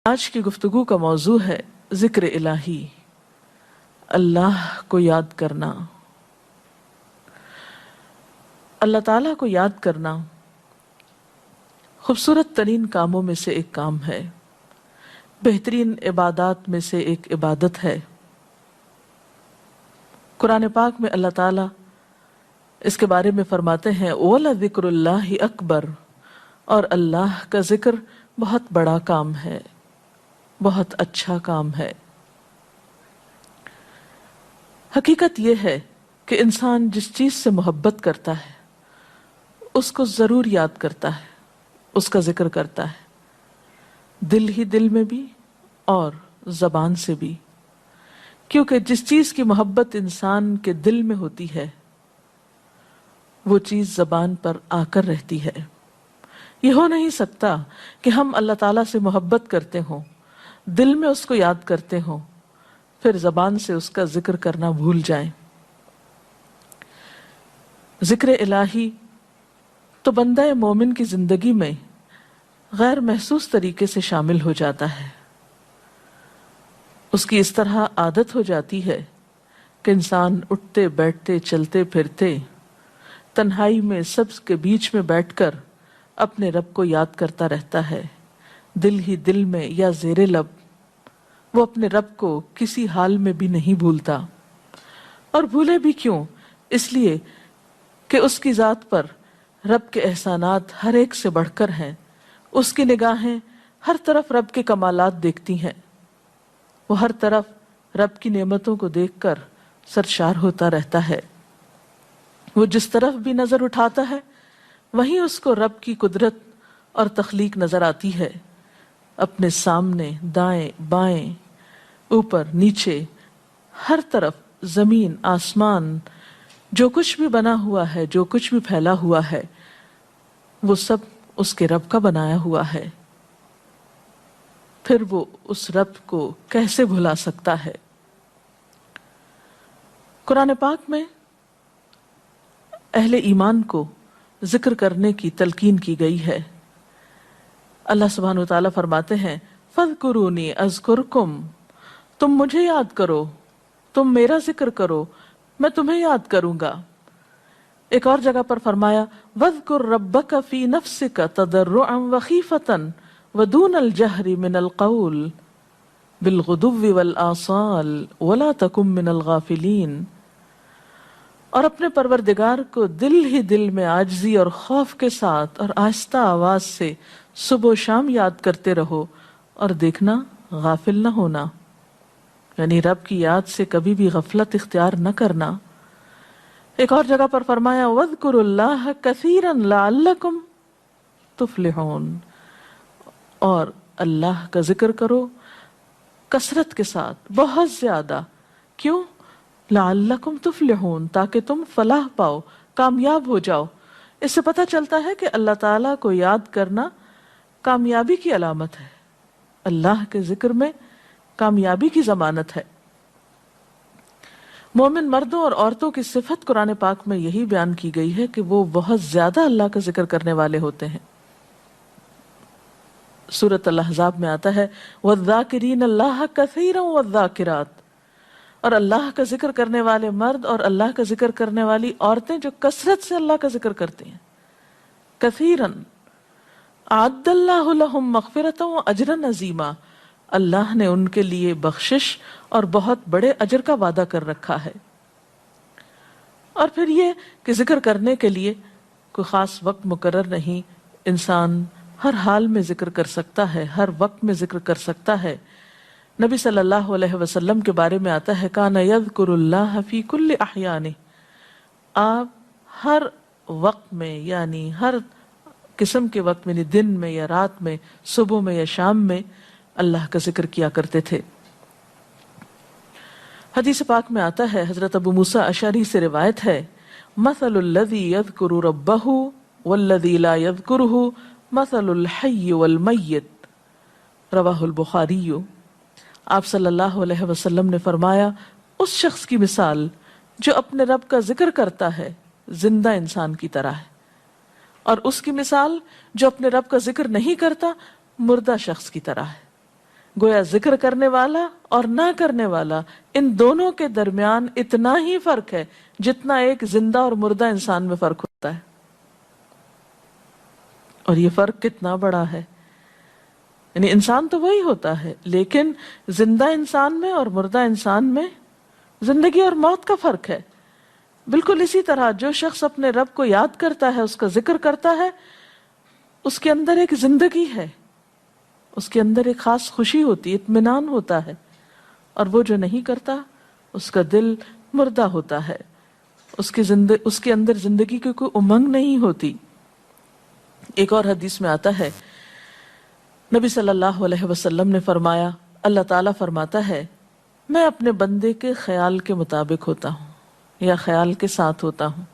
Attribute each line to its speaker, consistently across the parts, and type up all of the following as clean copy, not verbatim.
Speaker 1: آج کی گفتگو کا موضوع ہے ذکر الہی، اللہ کو یاد کرنا۔ اللہ تعالیٰ کو یاد کرنا خوبصورت ترین کاموں میں سے ایک کام ہے، بہترین عبادات میں سے ایک عبادت ہے۔ قرآن پاک میں اللہ تعالیٰ اس کے بارے میں فرماتے ہیں وَلَذِكْرُ اللَّهِ أَكْبَرُ، اور اللہ کا ذکر بہت بڑا کام ہے، بہت اچھا کام ہے۔ حقیقت یہ ہے کہ انسان جس چیز سے محبت کرتا ہے اس کو ضرور یاد کرتا ہے، اس کا ذکر کرتا ہے، دل ہی دل میں بھی اور زبان سے بھی، کیونکہ جس چیز کی محبت انسان کے دل میں ہوتی ہے وہ چیز زبان پر آ کر رہتی ہے۔ یہ ہو نہیں سکتا کہ ہم اللہ تعالیٰ سے محبت کرتے ہوں، دل میں اس کو یاد کرتے ہوں، پھر زبان سے اس کا ذکر کرنا بھول جائیں۔ ذکر الہی تو بندہ مومن کی زندگی میں غیر محسوس طریقے سے شامل ہو جاتا ہے۔ اس کی اس طرح عادت ہو جاتی ہے کہ انسان اٹھتے بیٹھتے چلتے پھرتے تنہائی میں سب کے بیچ میں بیٹھ کر اپنے رب کو یاد کرتا رہتا ہے، دل ہی دل میں یا زیر لب وہ اپنے رب کو کسی حال میں بھی نہیں بھولتا۔ اور بھولے بھی کیوں؟ اس لیے کہ اس کی ذات پر رب کے احسانات ہر ایک سے بڑھ کر ہیں، اس کی نگاہیں ہر طرف رب کے کمالات دیکھتی ہیں، وہ ہر طرف رب کی نعمتوں کو دیکھ کر سرشار ہوتا رہتا ہے۔ وہ جس طرف بھی نظر اٹھاتا ہے وہیں اس کو رب کی قدرت اور تخلیق نظر آتی ہے۔ اپنے سامنے، دائیں بائیں، اوپر نیچے، ہر طرف زمین آسمان، جو کچھ بھی بنا ہوا ہے، جو کچھ بھی پھیلا ہوا ہے، وہ سب اس کے رب کا بنایا ہوا ہے۔ پھر وہ اس رب کو کیسے بھلا سکتا ہے؟ قرآن پاک میں اہل ایمان کو ذکر کرنے کی تلقین کی گئی ہے۔ اللہ سبحانہ وتعالیٰ فرماتے ہیں فَاذْكُرُونِي أَذْكُرْكُمْ، تم مجھے یاد کرو، تم میرا ذکر کرو، میں تمہیں یاد کروں گا۔ ایک اور جگہ پر فرمایا وَاذْكُرْ رَبَّكَ فِي نَفْسِكَ تَضَرُّعًا وَخِيفَةً وَدُونَ الْجَهْرِ مِنَ الْقَوْلِ بِالْغُدُوِّ وَالْآصَالِ وَلَا تَكُن مِّنَ الْغَافِلِينَ، اور اپنے پروردگار کو دل ہی دل میں عاجزی اور خوف کے ساتھ اور آہستہ آواز سے صبح و شام یاد کرتے رہو، اور دیکھنا غافل نہ ہونا، یعنی رب کی یاد سے کبھی بھی غفلت اختیار نہ کرنا۔ ایک اور جگہ پر فرمایا وَاذْكُرُوا اللَّهَ كَثِيرًا لَعَلَّكُمْ تُفْلِحُونَ، اور اللہ کا ذکر کرو کثرت کے ساتھ، بہت زیادہ۔ کیوں؟ لعلکم تفلحون، تاکہ تم فلاح پاؤ، کامیاب ہو جاؤ۔ اس سے پتہ چلتا ہے کہ اللہ تعالیٰ کو یاد کرنا کامیابی کی علامت ہے، اللہ کے ذکر میں کامیابی کی ضمانت ہے۔ مومن مردوں اور عورتوں کی صفت قرآن پاک میں یہی بیان کی گئی ہے کہ وہ بہت زیادہ اللہ کا ذکر کرنے والے ہوتے ہیں۔ سورۃ الاحزاب میں آتا ہے وَالذَّاكِرِينَ اللَّهَ كَثِيرًا وَالذَّاكِرَاتِ، اور اللہ کا ذکر کرنے والے مرد اور اللہ کا ذکر کرنے والی عورتیں جو کثرت سے اللہ کا ذکر کرتی ہیں۔ کثیراً اعد اللہ لہم مغفرۃ واجرا عظیما، اللہ نے ان کے لیے بخشش اور بہت بڑے اجر کا وعدہ کر رکھا ہے۔ اور پھر یہ کہ ذکر کرنے کے لیے کوئی خاص وقت مقرر نہیں، انسان ہر حال میں ذکر کر سکتا ہے، ہر وقت میں ذکر کر سکتا ہے۔ نبی صلی اللہ علیہ وسلم کے بارے میں آتا ہے کان یذکر اللہ فی کل احیانہ، آپ ہر وقت میں، یعنی ہر قسم کے وقت میں، یعنی دن میں یا رات میں، صبح میں یا شام میں اللہ کا ذکر کیا کرتے تھے۔ حدیث پاک میں آتا ہے، حضرت ابو موسیٰ اشعری سے روایت ہے مثل الذی یذکر ربہ والذی لا یذکرہ مثل الحی والمیت، رواہ البخاری۔ آپ صلی اللہ علیہ وسلم نے فرمایا اس شخص کی مثال جو اپنے رب کا ذکر کرتا ہے زندہ انسان کی طرح ہے، اور اس کی مثال جو اپنے رب کا ذکر نہیں کرتا مردہ شخص کی طرح ہے۔ گویا ذکر کرنے والا اور نہ کرنے والا ان دونوں کے درمیان اتنا ہی فرق ہے جتنا ایک زندہ اور مردہ انسان میں فرق ہوتا ہے. اور یہ فرق کتنا بڑا ہے. یعنی انسان تو وہی ہوتا ہے، لیکن زندہ انسان میں اور مردہ انسان میں زندگی اور موت کا فرق ہے. بالکل اسی طرح جو شخص اپنے رب کو یاد کرتا ہے، اس کا ذکر کرتا ہے، اس کے اندر ایک زندگی ہے، اس کے اندر ایک خاص خوشی ہوتی ہے، اطمینان ہوتا ہے. اور وہ جو نہیں کرتا اس کا دل مردہ ہوتا ہے، اس کے اندر زندگی کی کوئی امنگ نہیں ہوتی. ایک اور حدیث میں آتا ہے، نبی صلی اللہ علیہ وسلم نے فرمایا، اللہ تعالیٰ فرماتا ہے میں اپنے بندے کے خیال کے مطابق ہوتا ہوں یا خیال کے ساتھ ہوتا ہوں.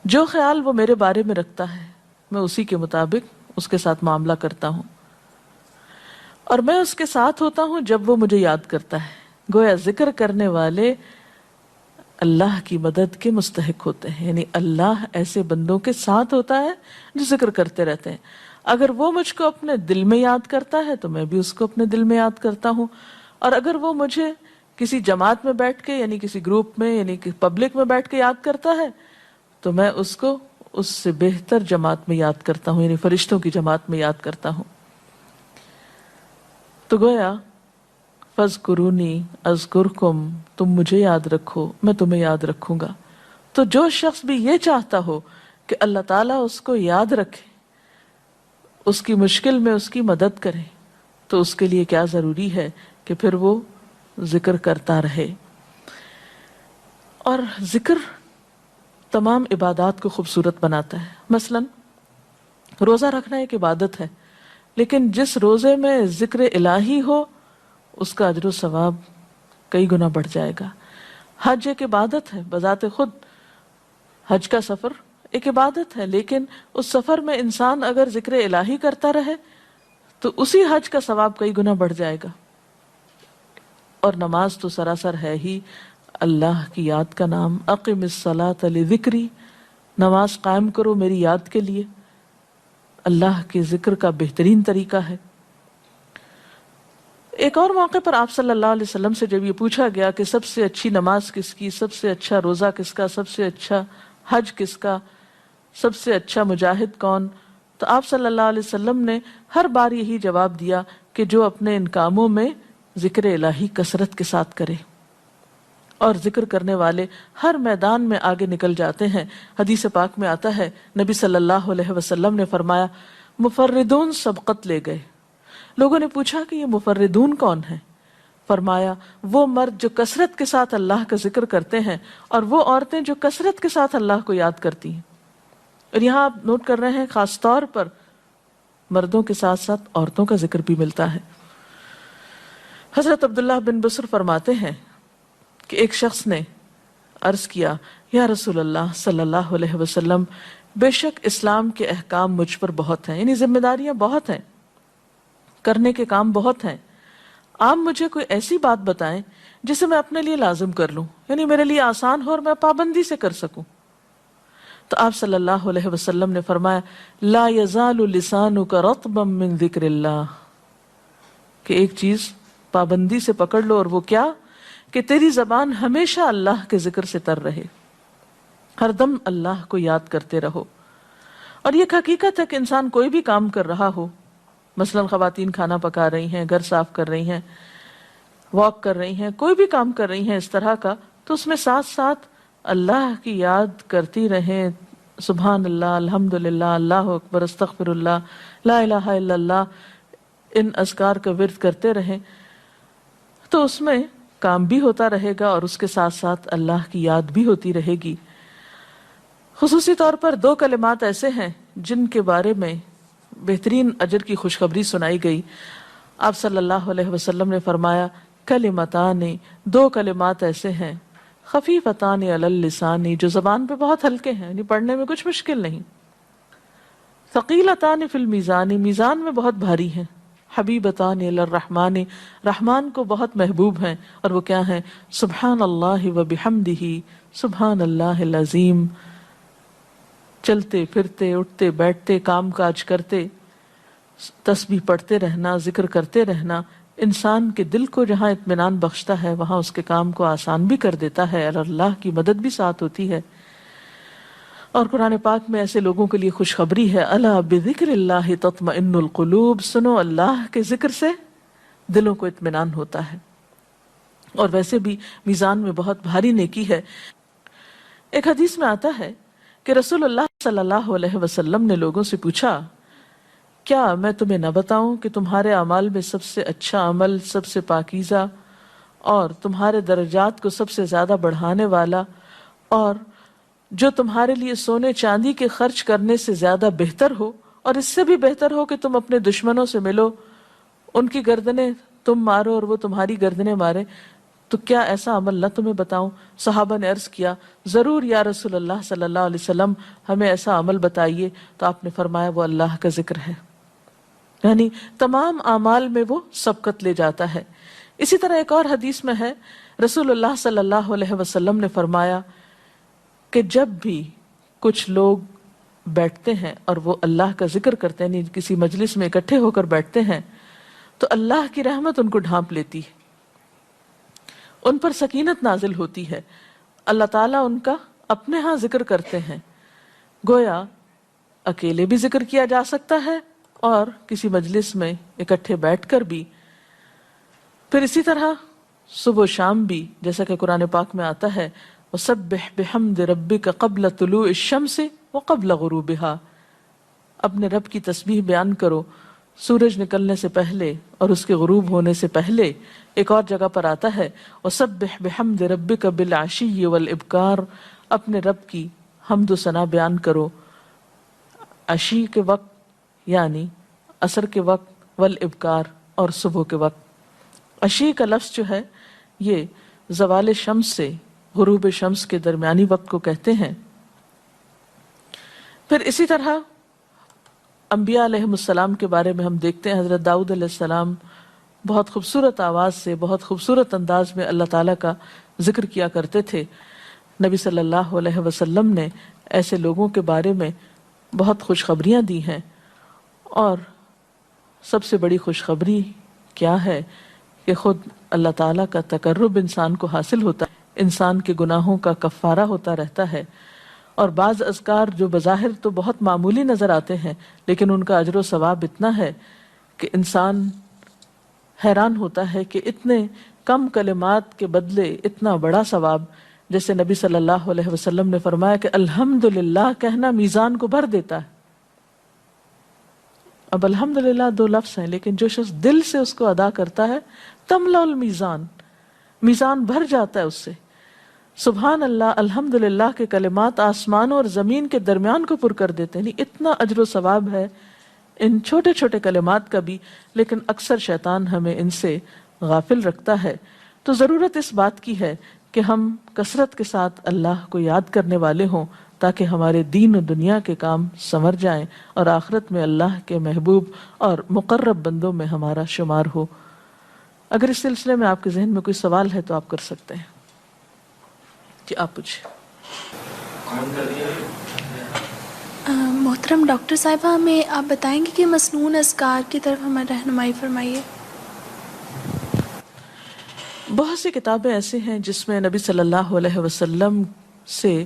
Speaker 1: جو خیال وہ میرے بارے میں رکھتا ہے میں اسی کے مطابق اس کے ساتھ معاملہ کرتا ہوں، اور میں اس کے ساتھ ہوتا ہوں جب وہ مجھے یاد کرتا ہے. گویا ذکر کرنے والے اللہ کی مدد کے مستحق ہوتے ہیں. یعنی اللہ ایسے بندوں کے ساتھ ہوتا ہے جو ذکر کرتے رہتے ہیں. اگر وہ مجھ کو اپنے دل میں یاد کرتا ہے تو میں بھی اس کو اپنے دل میں یاد کرتا ہوں، اور اگر وہ مجھے کسی جماعت میں بیٹھ کے یعنی کسی گروپ میں یعنی پبلک میں بیٹھ کے یاد کرتا ہے تو میں اس کو اس سے بہتر جماعت میں یاد کرتا ہوں، یعنی فرشتوں کی جماعت میں یاد کرتا ہوں. تو گویا فَاذْكُرُونِي أَذْكُرْكُمْ، تم مجھے یاد رکھو میں تمہیں یاد رکھوں گا. تو جو شخص بھی یہ چاہتا ہو کہ اللہ تعالیٰ اس کو یاد رکھے، اس کی مشکل میں اس کی مدد کرے، تو اس کے لیے کیا ضروری ہے کہ پھر وہ ذکر کرتا رہے. اور ذکر تمام عبادات کو خوبصورت بناتا ہے. مثلا روزہ رکھنا ایک عبادت ہے، لیکن جس روزے میں ذکر الہی ہو اس کا اجر و ثواب کئی گنا بڑھ جائے گا. حج ایک عبادت ہے بذات خود، حج کا سفر ایک عبادت ہے، لیکن اس سفر میں انسان اگر ذکر الہی کرتا رہے تو اسی حج کا ثواب کئی گنا بڑھ جائے گا. اور نماز تو سراسر ہے ہی اللہ کی یاد کا نام. اقم الصلاۃ لذکری، نماز قائم کرو میری یاد کے لیے. اللہ کے ذکر کا بہترین طریقہ ہے. ایک اور موقع پر آپ صلی اللہ علیہ وسلم سے جب یہ پوچھا گیا کہ سب سے اچھی نماز کس کی، سب سے اچھا روزہ کس کا، سب سے اچھا حج کس کا، سب سے اچھا مجاہد کون، تو آپ صلی اللہ علیہ وسلم نے ہر بار یہی جواب دیا کہ جو اپنے ان کاموں میں ذکر الہی کثرت کے ساتھ کرے. اور ذکر کرنے والے ہر میدان میں آگے نکل جاتے ہیں. حدیث پاک میں آتا ہے نبی صلی اللہ علیہ وسلم نے فرمایا مفردون سبقت لے گئے. لوگوں نے پوچھا کہ یہ مفردون کون ہیں؟ فرمایا وہ مرد جو کثرت کے ساتھ اللہ کا ذکر کرتے ہیں اور وہ عورتیں جو کثرت کے ساتھ اللہ کو یاد کرتی ہیں. اور یہاں آپ نوٹ کر رہے ہیں خاص طور پر مردوں کے ساتھ ساتھ عورتوں کا ذکر بھی ملتا ہے. حضرت عبداللہ بن بصر فرماتے ہیں کہ ایک شخص نے عرض کیا یا رسول اللہ صلی اللہ علیہ وسلم، بے شک اسلام کے احکام مجھ پر بہت ہیں، یعنی ذمہ داریاں بہت ہیں، کرنے کے کام بہت ہیں. آپ مجھے کوئی ایسی بات بتائیں جسے میں اپنے لیے لازم کر لوں، یعنی میرے لیے آسان ہو اور میں پابندی سے کر سکوں. تو آپ صلی اللہ علیہ وسلم نے فرمایا لا یزال لسانک رطبا من ذکر اللہ، کہ ایک چیز پابندی سے پکڑ لو، اور وہ کیا کہ تیری زبان ہمیشہ اللہ کے ذکر سے تر رہے، ہر دم اللہ کو یاد کرتے رہو. اور یہ حقیقت ہے کہ انسان کوئی بھی کام کر رہا ہو، مثلا خواتین کھانا پکا رہی ہیں، گھر صاف کر رہی ہیں، واک کر رہی ہیں، کوئی بھی کام کر رہی ہیں اس طرح کا، تو اس میں ساتھ ساتھ اللہ کی یاد کرتی رہیں. سبحان اللہ، الحمدللہ، اللہ اکبر، استغفر اللہ، لا الہ الا اللہ، ان اذکار کا ورد کرتے رہیں، تو اس میں کام بھی ہوتا رہے گا اور اس کے ساتھ ساتھ اللہ کی یاد بھی ہوتی رہے گی. خصوصی طور پر دو کلمات ایسے ہیں جن کے بارے میں بہترین اجر کی خوشخبری سنائی گئی. آپ صلی اللہ علیہ وسلم نے فرمایا کلمتان، دو کلمات ایسے ہیں خفیفتان علی اللسان، جو زبان پہ بہت ہلکے ہیں، یعنی پڑھنے میں کچھ مشکل نہیں، ثقیلتان فی المیزان، میزان میں بہت بھاری ہیں، حبیبتان الی الرحمن، رحمان کو بہت محبوب ہیں. اور وہ کیا ہیں؟ سبحان اللہ و بحمدہ، سبحان اللہ العظیم. چلتے پھرتے، اٹھتے بیٹھتے، کام کاج کرتے، تسبیح پڑھتے رہنا، ذکر کرتے رہنا، انسان کے دل کو جہاں اطمینان بخشتا ہے وہاں اس کے کام کو آسان بھی کر دیتا ہے اور اللہ کی مدد بھی ساتھ ہوتی ہے۔ اور قرآن پاک میں ایسے لوگوں کے لیے خوشخبری ہے، الا بذکر اللہ تطمئن القلوب، سنو اللہ کے ذکر سے دلوں کو اطمینان ہوتا ہے۔ اور ویسے بھی میزان میں بہت بھاری نیکی ہے۔ ایک حدیث میں آتا ہے کہ رسول اللہ صلی اللہ علیہ وسلم نے لوگوں سے پوچھا، کیا میں تمہیں نہ بتاؤں کہ تمہارے اعمال میں سب سے اچھا عمل، سب سے پاکیزہ اور تمہارے درجات کو سب سے زیادہ بڑھانے والا، اور جو تمہارے لیے سونے چاندی کے خرچ کرنے سے زیادہ بہتر ہو، اور اس سے بھی بہتر ہو کہ تم اپنے دشمنوں سے ملو، ان کی گردنیں تم مارو اور وہ تمہاری گردنیں مارے، تو کیا ایسا عمل نہ تمہیں بتاؤں؟ صحابہ نے عرض کیا، ضرور یا رسول اللہ صلی اللہ علیہ وسلم، ہمیں ایسا عمل بتائیے۔ تو آپ نے فرمایا وہ اللہ کا ذکر ہے، یعنی تمام اعمال میں وہ سبقت لے جاتا ہے۔ اسی طرح ایک اور حدیث میں ہے، رسول اللہ صلی اللہ علیہ وسلم نے فرمایا کہ جب بھی کچھ لوگ بیٹھتے ہیں اور وہ اللہ کا ذکر کرتے ہیں، یعنی کسی مجلس میں اکٹھے ہو کر بیٹھتے ہیں، تو اللہ کی رحمت ان کو ڈھانپ لیتی ہے، ان پر سکینت نازل ہوتی ہے، اللہ تعالیٰ ان کا اپنے ہاں ذکر کرتے ہیں۔ گویا اکیلے بھی ذکر کیا جا سکتا ہے اور کسی مجلس میں اکٹھے بیٹھ کر بھی۔ پھر اسی طرح صبح و شام بھی، جیسا کہ قرآن پاک میں آتا ہے، وَسَبِّحْ بِحَمْدِ رَبِّكَ قَبْلَ طُلُوعِ الشَّمْسِ وَقَبْلَ غُرُوبِهَا، اپنے رب کی تسبیح بیان کرو سورج نکلنے سے پہلے اور اس کے غروب ہونے سے پہلے۔ ایک اور جگہ پر آتا ہے وَسَبِّحْ بِحَمْدِ رَبِّكَ بِالْعَشِيِّ وَالْإِبْكَارِ، اپنے رب کی حمد و ثنا بیان کرو عشی کے وقت یعنی عصر کے وقت، والابکار اور صبح کے وقت۔ عشی کا لفظ جو ہے یہ زوال شمس سے غروب شمس کے درمیانی وقت کو کہتے ہیں۔ پھر اسی طرح انبیاء علیہ السلام کے بارے میں ہم دیکھتے ہیں، حضرت داؤد علیہ السلام بہت خوبصورت آواز سے، بہت خوبصورت انداز میں اللہ تعالیٰ کا ذکر کیا کرتے تھے۔ نبی صلی اللہ علیہ وسلم نے ایسے لوگوں کے بارے میں بہت خوشخبریاں دی ہیں، اور سب سے بڑی خوشخبری کیا ہے کہ خود اللہ تعالیٰ کا تقرب انسان کو حاصل ہوتا ہے، انسان کے گناہوں کا کفارہ ہوتا رہتا ہے، اور بعض اذکار جو بظاہر تو بہت معمولی نظر آتے ہیں لیکن ان کا اجر و ثواب اتنا ہے کہ انسان حیران ہوتا ہے کہ اتنے کم کلمات کے بدلے اتنا بڑا ثواب۔ جیسے نبی صلی اللہ علیہ وسلم نے فرمایا کہ الحمدللہ کہنا میزان کو بھر دیتا ہے۔ اب الحمدللہ دو لفظ ہیں، لیکن جو شخص دل سے اس کو ادا کرتا ہے تملا المیزان، میزان بھر جاتا ہے اس سے۔ سبحان اللہ، الحمدللہ کے کلمات آسمان اور زمین کے درمیان کو پر کر دیتے ہیں، یعنی اتنا اجر و ثواب ہے ان چھوٹے چھوٹے کلمات کا بھی، لیکن اکثر شیطان ہمیں ان سے غافل رکھتا ہے۔ تو ضرورت اس بات کی ہے کہ ہم کثرت کے ساتھ اللہ کو یاد کرنے والے ہوں، تاکہ ہمارے دین و دنیا کے کام سنور جائیں اور آخرت میں اللہ کے محبوب اور مقرب بندوں میں ہمارا شمار ہو۔ اگر اس سلسلے میں آپ کے ذہن میں کوئی سوال ہے تو آپ کر سکتے ہیں۔ جی آپ پوچھیں۔
Speaker 2: محترم ڈاکٹر صاحبہ، ہمیں آپ بتائیں گے کہ مسنون اذکار کی طرف ہمیں رہنمائی فرمائیے۔
Speaker 1: بہت سی کتابیں ایسے ہیں جس میں نبی صلی اللہ علیہ وسلم سے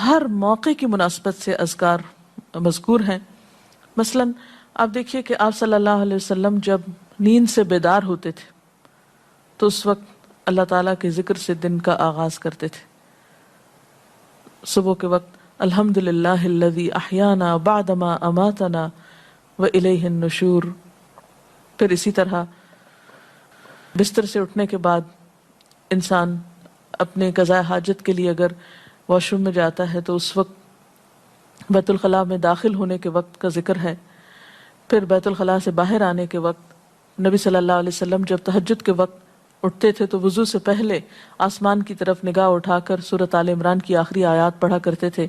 Speaker 1: ہر موقع کی مناسبت سے اذکار مذکور ہیں۔ مثلا آپ دیکھیے کہ آپ صلی اللہ علیہ وسلم جب نیند سے بیدار ہوتے تھے تو اس وقت اللہ تعالیٰ کے ذکر سے دن کا آغاز کرتے تھے۔ صبح کے وقت الحمدللہ الذی احیانا بعدما اماتنا والیہ النشور۔ پھر اسی طرح بستر سے اٹھنے کے بعد انسان اپنے قضاء حاجت کے لیے اگر واش روم میں جاتا ہے تو اس وقت بیت الخلاء میں داخل ہونے کے وقت کا ذکر ہے۔ پھر بیت الخلاء سے باہر آنے کے وقت نبی صلی اللہ علیہ وسلم جب تہجد کے وقت اٹھتے تھے تو وضو سے پہلے آسمان کی طرف نگاہ اٹھا کر سورۃ آل عمران کی آخری آیات پڑھا کرتے تھے۔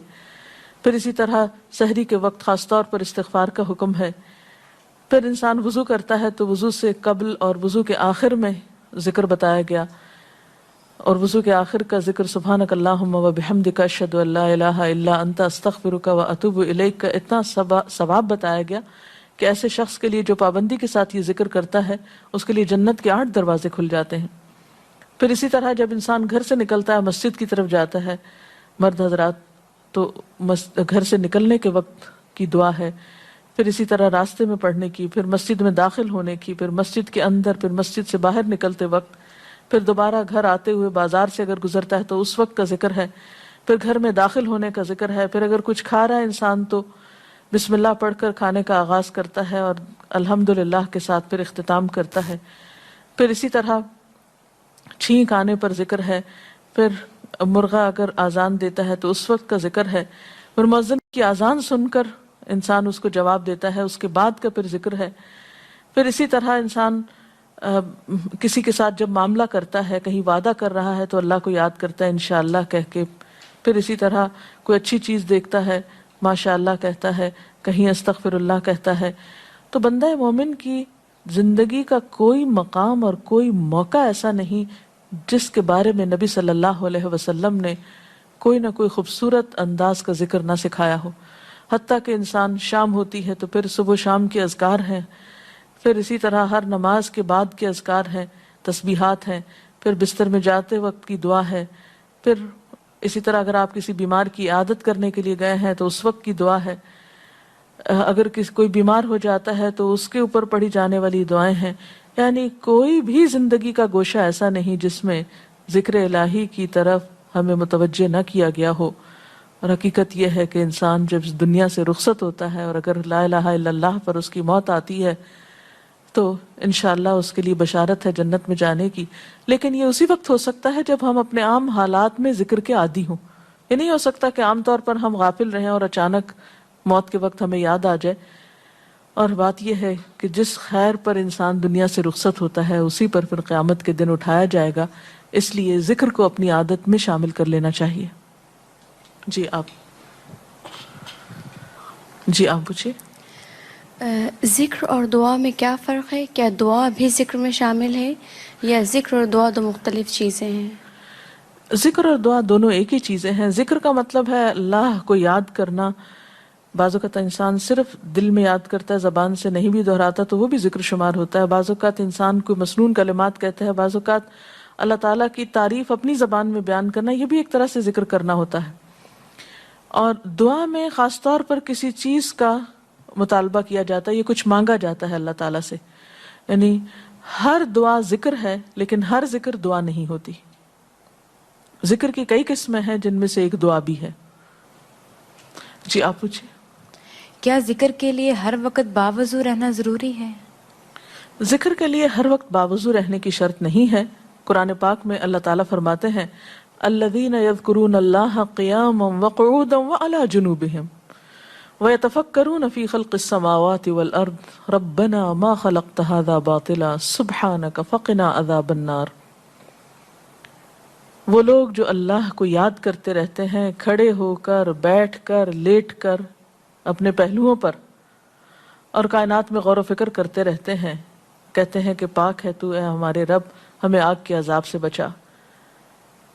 Speaker 1: پھر اسی طرح سحری کے وقت خاص طور پر استغفار کا حکم ہے۔ پھر انسان وضو کرتا ہے تو وضو سے قبل اور وضو کے آخر میں ذکر بتایا گیا، اور وضو کے آخر کا ذکر سبحانک اللہم و بحمدک اشہد ان لا الہ الا انت استغفرک و اتوب الیک کا اتنا ثواب بتایا گیا کہ ایسے شخص کے لیے جو پابندی کے ساتھ یہ ذکر کرتا ہے اس کے لیے جنت کے 8 دروازے کھل جاتے ہیں۔ پھر اسی طرح جب انسان گھر سے نکلتا ہے، مسجد کی طرف جاتا ہے، مرد حضرات، تو گھر سے نکلنے کے وقت کی دعا ہے، پھر اسی طرح راستے میں پڑھنے کی، پھر مسجد میں داخل ہونے کی، پھر مسجد کے اندر، پھر مسجد سے باہر نکلتے وقت، پھر دوبارہ گھر آتے ہوئے بازار سے اگر گزرتا ہے تو اس وقت کا ذکر ہے، پھر گھر میں داخل ہونے کا ذکر ہے، پھر اگر کچھ کھا رہا ہے انسان تو بسم اللہ پڑھ کر کھانے کا آغاز کرتا ہے اور الحمدللہ کے ساتھ پھر اختتام کرتا ہے، پھر اسی طرح چھینک آنے پر ذکر ہے، پھر مرغا اگر آزان دیتا ہے تو اس وقت کا ذکر ہے، پھر مؤذن کی آزان سن کر انسان اس کو جواب دیتا ہے، اس کے بعد کا پھر ذکر ہے، پھر اسی طرح انسان کسی کے ساتھ جب معاملہ کرتا ہے، کہیں وعدہ کر رہا ہے تو اللہ کو یاد کرتا ہے انشاءاللہ کہہ کے، پھر اسی طرح کوئی اچھی چیز دیکھتا ہے ماشاءاللہ کہتا ہے، کہیں استغفر اللہ کہتا ہے۔ تو بندہ مومن کی زندگی کا کوئی مقام اور کوئی موقع ایسا نہیں جس کے بارے میں نبی صلی اللہ علیہ وسلم نے کوئی نہ کوئی خوبصورت انداز کا ذکر نہ سکھایا ہو۔ حتیٰ کہ انسان شام ہوتی ہے تو پھر صبح و شام کے اذکار ہیں، پھر اسی طرح ہر نماز کے بعد کے اذکار ہیں، تسبیحات ہیں، پھر بستر میں جاتے وقت کی دعا ہے، پھر اسی طرح اگر آپ کسی بیمار کی عیادت کرنے کے لیے گئے ہیں تو اس وقت کی دعا ہے، اگر کوئی بیمار ہو جاتا ہے تو اس کے اوپر پڑھی جانے والی دعائیں ہیں۔ یعنی کوئی بھی زندگی کا گوشہ ایسا نہیں جس میں ذکر الہی کی طرف ہمیں متوجہ نہ کیا گیا ہو۔ اور حقیقت یہ ہے کہ انسان جب اس دنیا سے رخصت ہوتا ہے اور اگر لا الہ الا اللہ پر اس کی موت آتی ہے تو انشاءاللہ اس کے لیے بشارت ہے جنت میں جانے کی، لیکن یہ اسی وقت ہو سکتا ہے جب ہم اپنے عام حالات میں ذکر کے عادی ہوں۔ یہ نہیں ہو سکتا کہ عام طور پر ہم غافل رہیں اور اچانک موت کے وقت ہمیں یاد آ جائے۔ اور بات یہ ہے کہ جس خیر پر انسان دنیا سے رخصت ہوتا ہے اسی پر پھر قیامت کے دن اٹھایا جائے گا، اس لیے ذکر کو اپنی عادت میں شامل کر لینا چاہیے۔ جی آپ پوچھیے۔
Speaker 3: ذکر اور دعا میں کیا فرق ہے؟ کیا دعا بھی ذکر میں شامل ہے یا ذکر اور دعا دو مختلف چیزیں ہیں؟
Speaker 1: ذکر اور دعا دونوں ایک ہی چیزیں ہیں۔ ذکر کا مطلب ہے اللہ کو یاد کرنا۔ بعض اوقات انسان صرف دل میں یاد کرتا ہے، زبان سے نہیں بھی دہراتا تو وہ بھی ذکر شمار ہوتا ہے۔ بعض اوقات انسان کوئی مسنون کلمات کہتا ہے، بعض اوقات اللہ تعالیٰ کی تعریف اپنی زبان میں بیان کرنا، یہ بھی ایک طرح سے ذکر کرنا ہوتا ہے۔ اور دعا میں خاص طور پر کسی چیز کا مطالبہ کیا جاتا ہے، یہ کچھ مانگا جاتا ہے اللہ تعالیٰ سے۔ یعنی ہر دعا ذکر ہے لیکن ہر ذکر دعا نہیں ہوتی۔ ذکر کی کئی قسمیں ہیں جن میں سے ایک دعا بھی ہے۔ جی آپ پوچھیں۔
Speaker 3: کیا ذکر کے لیے ہر وقت باوضو رہنا ضروری ہے؟
Speaker 1: ذکر کے لیے ہر وقت باوضو رہنے کی شرط نہیں ہے۔ قرآن پاک میں اللہ تعالیٰ فرماتے ہیں الذین یذکرون اللہ قیاما وقعودا وعلی جنوبہم وَيَتَفَكَّرُونَ فِي خَلْقِ السَّمَاوَاتِ وَالْأَرْضِ رَبَّنَا مَا خَلَقْتَ هَذَا بَاطِلًا سُبْحَانَكَ فَقِنَا عَذَابَ النَّارِ۔ وہ لوگ جو اللہ کو یاد کرتے رہتے ہیں کھڑے ہو کر، بیٹھ کر، لیٹ کر، اپنے پہلوؤں پر، اور کائنات میں غور و فکر کرتے رہتے ہیں، کہتے ہیں کہ پاک ہے تو اے ہمارے رب، ہمیں آگ کے عذاب سے بچا۔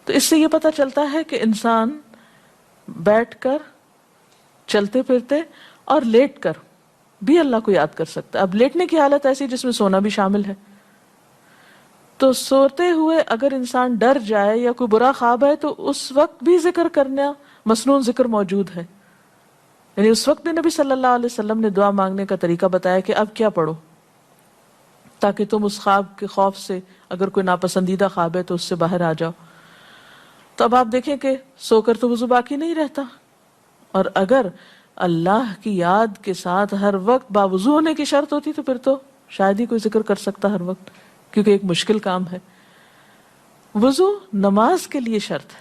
Speaker 1: تو اس سے یہ پتہ چلتا ہے کہ انسان بیٹھ کر، چلتے پھرتے اور لیٹ کر بھی اللہ کو یاد کر سکتا ہے۔ اب لیٹنے کی حالت ایسی جس میں سونا بھی شامل ہے، تو سوتے ہوئے اگر انسان ڈر جائے یا کوئی برا خواب ہے تو اس وقت بھی ذکر کرنا، مسنون ذکر موجود ہے۔ یعنی اس وقت بھی نبی صلی اللہ علیہ وسلم نے دعا مانگنے کا طریقہ بتایا کہ اب کیا پڑھو، تاکہ تم اس خواب کے خوف سے، اگر کوئی ناپسندیدہ خواب ہے تو اس سے باہر آ جاؤ۔ تو اب آپ دیکھیں کہ سو کر تو وضو باقی نہیں رہتا، اور اگر اللہ کی یاد کے ساتھ ہر وقت باوضو ہونے کی شرط ہوتی تو پھر تو شاید ہی کوئی ذکر کر سکتا ہر وقت، کیونکہ ایک مشکل کام ہے۔ وضو نماز کے لیے شرط ہے،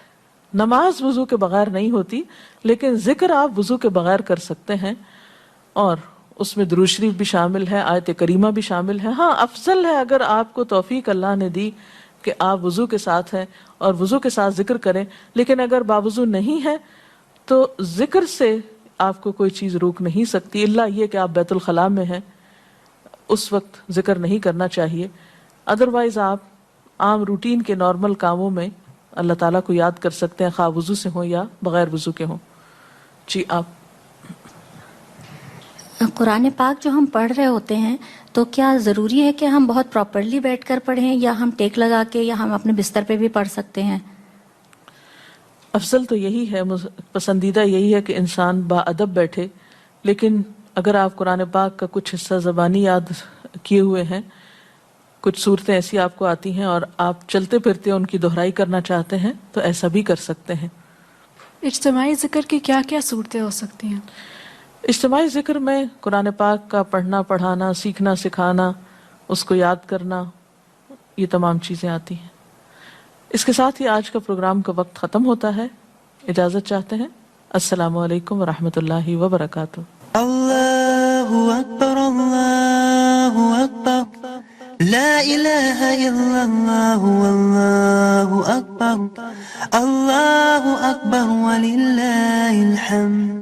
Speaker 1: نماز وضو کے بغیر نہیں ہوتی، لیکن ذکر آپ وضو کے بغیر کر سکتے ہیں، اور اس میں درود شریف بھی شامل ہے، آیت کریمہ بھی شامل ہے۔ ہاں افضل ہے اگر آپ کو توفیق اللہ نے دی کہ آپ وضو کے ساتھ ہیں اور وضو کے ساتھ ذکر کریں، لیکن اگر باوضو نہیں ہے تو ذکر سے آپ کو کوئی چیز روک نہیں سکتی، الا یہ کہ آپ بیت الخلاء میں ہیں، اس وقت ذکر نہیں کرنا چاہیے۔ ادروائز آپ عام روٹین کے نارمل کاموں میں اللہ تعالیٰ کو یاد کر سکتے ہیں، خواہ وضو سے ہوں یا بغیر وضو کے ہوں۔ جی آپ
Speaker 4: قرآن پاک جو ہم پڑھ رہے ہوتے ہیں تو کیا ضروری ہے کہ ہم بہت پراپرلی بیٹھ کر پڑھیں یا ہم ٹیک لگا کے یا ہم اپنے بستر پہ بھی پڑھ سکتے ہیں؟
Speaker 1: افضل تو یہی ہے، پسندیدہ یہی ہے کہ انسان با ادب بیٹھے، لیکن اگر آپ قرآن پاک کا کچھ حصہ زبانی یاد کیے ہوئے ہیں، کچھ صورتیں ایسی آپ کو آتی ہیں اور آپ چلتے پھرتے ان کی دہرائی کرنا چاہتے ہیں تو ایسا بھی کر سکتے ہیں۔
Speaker 2: اجتماعی ذکر کی کیا کیا صورتیں ہو سکتی ہیں؟
Speaker 1: اجتماعی ذکر میں قرآن پاک کا پڑھنا، پڑھانا، سیکھنا، سکھانا، اس کو یاد کرنا، یہ تمام چیزیں آتی ہیں۔ اس کے ساتھ ہی آج کا پروگرام کا وقت ختم ہوتا ہے، اجازت چاہتے ہیں۔ السلام علیکم ورحمۃ اللہ وبرکاتہ۔
Speaker 5: اللہ اکبر، اللہ اکبر، لا الہ الا اللہ، اللہ اکبر، اللہ اکبر وللہ الحمد۔